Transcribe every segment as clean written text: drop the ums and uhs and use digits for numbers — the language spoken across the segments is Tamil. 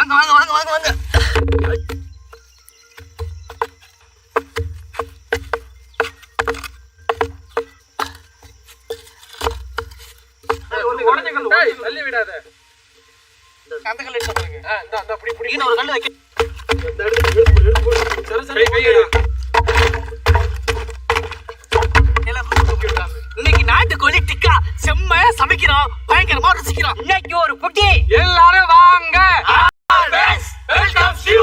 வாங்க வாங்க வாங்க வாங்க வாங்க. தள்ளி விடாத. அந்த கல் எடுத்து பாருங்க. இந்த அப்படி இப்படி ஒரு கல் வைக்க. இன்னைக்கு நாட்டுக்கோழி டிக்கா செம்மையா சமைக்கிறோம், பயங்கரமா ருசிக்கிறோம். இன்னைக்கு ஒரு புட்டி. எல்லாரும் வாங்க. Welcome you.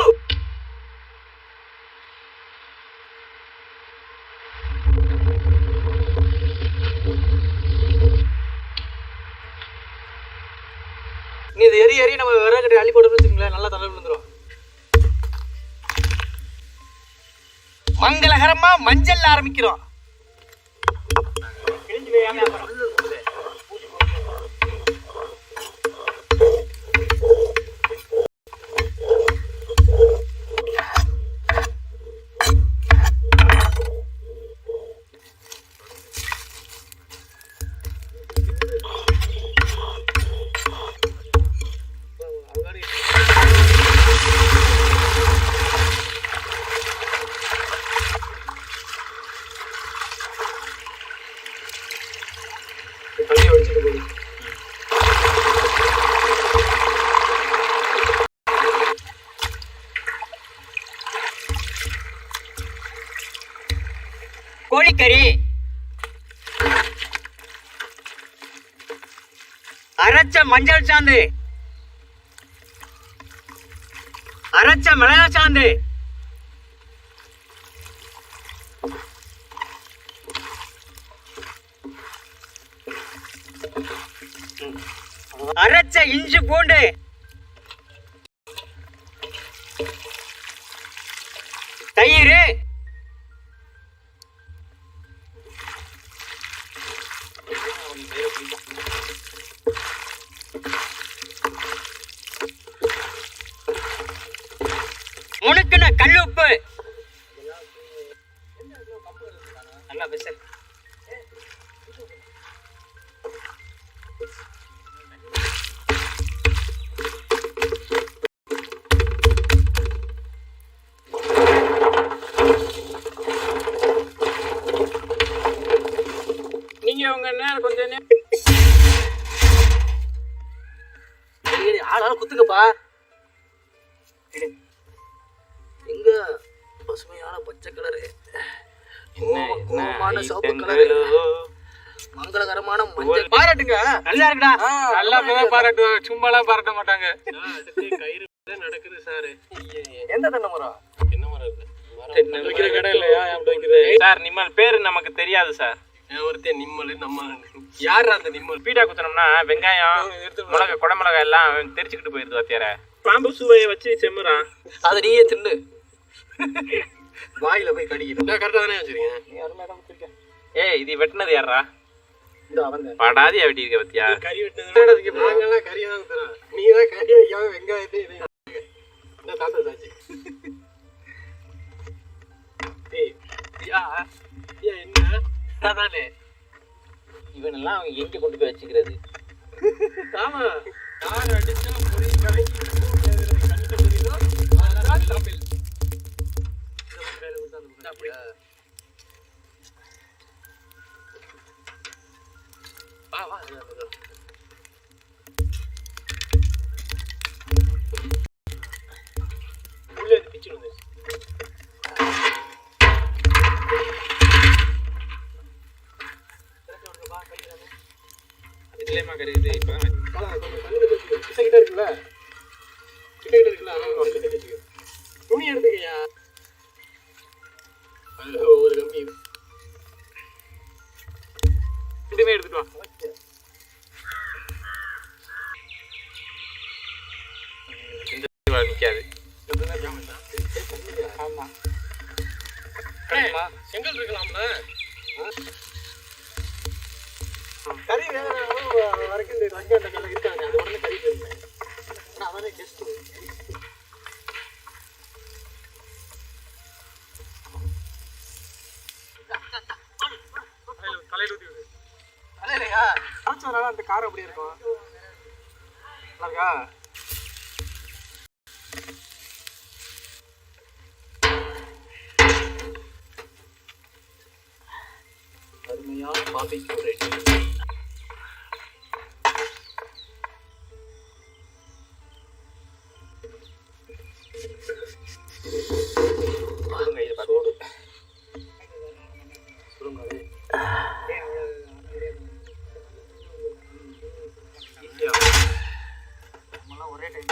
நீ இது எரி நம்ம விறகு கட்டி அள்ளி போட்டு வச்சுங்களேன், நல்லா தலை விழுந்துரும். மங்களகரமா மஞ்சள் ஆரம்பிக்கிறோம். கோழிக்கறி, அரைச்ச மஞ்சள் சாந்து, அரைச்ச மிளகாய் சாந்து, அரைச்ச இஞ்சி பூண்டு, தயிர், முணுக்குன கல்லுப்பு. நல்லா பேச. நீங்க உங்க நேரம் கொஞ்சம் ஆளால குத்துக்கப்பா. எங்க பசுமையான பச்சை கலரு, கோவமான சிவப்பு கலரு, மங்களகரமான மஞ்சள். பாராட்டுங்க, நல்லா இருக்குடா. நல்லா பாராட்டுவாங்க, சும்மாலாம் பாராட்ட மாட்டாங்க. கயிறு நடக்குது சார். எந்த தென்னை மரம்? என்ன மரம் இருக்கு? வைக்கிற கடை இல்லையா? சார் நிம்மல் பேரு நமக்கு தெரியாது சார். ஒருத்தர் நிம்மல் நம்ம யார் அந்த நிம்மல்? பீடா குத்தனோம்னா வெங்காயம் மிளகா குடமிளகாய் எல்லாம் தெரிச்சுக்கிட்டு போயிருது வாத்தியார. பாம்பு சுவையை வச்சு செம்முறான். அதை நீயே தின்னு வாயில போய் கடிக்கணும். கரெக்டா தானே வச்சிருக்கேன். ஏய் இது வெட்டினது யாரா? படாதியா வெட்டிருக்க பத்தியா? கறி வெட்டினது நாங்கெல்லாம் கறியா தான் தரோம். நீ தான் கறி வைக்காம வெங்காயத்தை தாத்தா தாச்சு. என்ன அதானே இவனெல்லாம் அவங்க எங்க கொண்டு போய் வச்சுக்கிறது? ஆமா, யார் அடிச்சா பொறி கலங்கி கண்ணிட்ட பொறிதோ அதுதான் தமிழ். வா வா உள்ள இருந்து பிச்சு வந்து இதுலேயுமா கருது. இப்போ கிட்ட இருக்குல்ல, கிட்ட இருக்குல்ல, துணி எடுத்துக்கையா. ஒரு கம்பி இதுமே எடுத்துட்டு வா. நிற்காது. ஆமா செங்கல் இருக்கலாம்ல. கறி வரைக்கும் இந்த வெங்காயம் கல்ல இருக்காங்க, அது உடனே கறி போயிருந்தேன். அவனே ஜஸ்ட் தலையில ஊற்றி விடு. தலையிலையா அரைச்சதுனால அந்த காரம் அப்படி இருக்கும். நல்லா இருக்கா? பாபிக்கு ரெடி. சூடு. ஒரே டைம்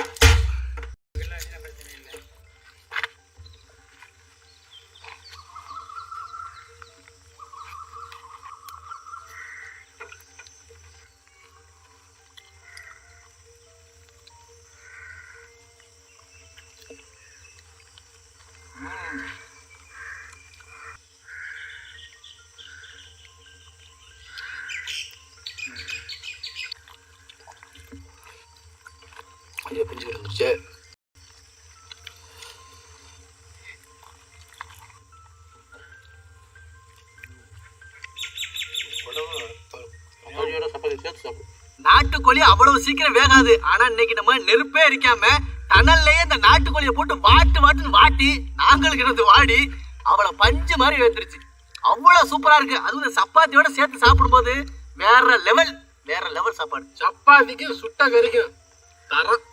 ஐயா பிஞ்சு இருந்துச்சு. சப்பாத்தி சேர்த்து சாப்பிடு. நாட்டுக்கோழி அவ்வளவு சீக்கிரம் வேகாது. ஆனா இன்னைக்கு நம்ம நெருப்பே எரிக்காம டனல்லையே இந்த நாட்டுக்கோழியை போட்டு வாட்டுன்னு வாட்டி நாங்களுக்கு இருந்து வாடி அவ்வளவு பஞ்சு மாதிரி வந்துருச்சு. அவ்வளவு சூப்பரா இருக்கு. அதுவும் இந்த சப்பாத்தியோட சேர்த்து சாப்பிடும்போது வேற லெவல் சாப்பாடு. சப்பாத்திக்கு சுட்ட கறிக்கும் தரம்.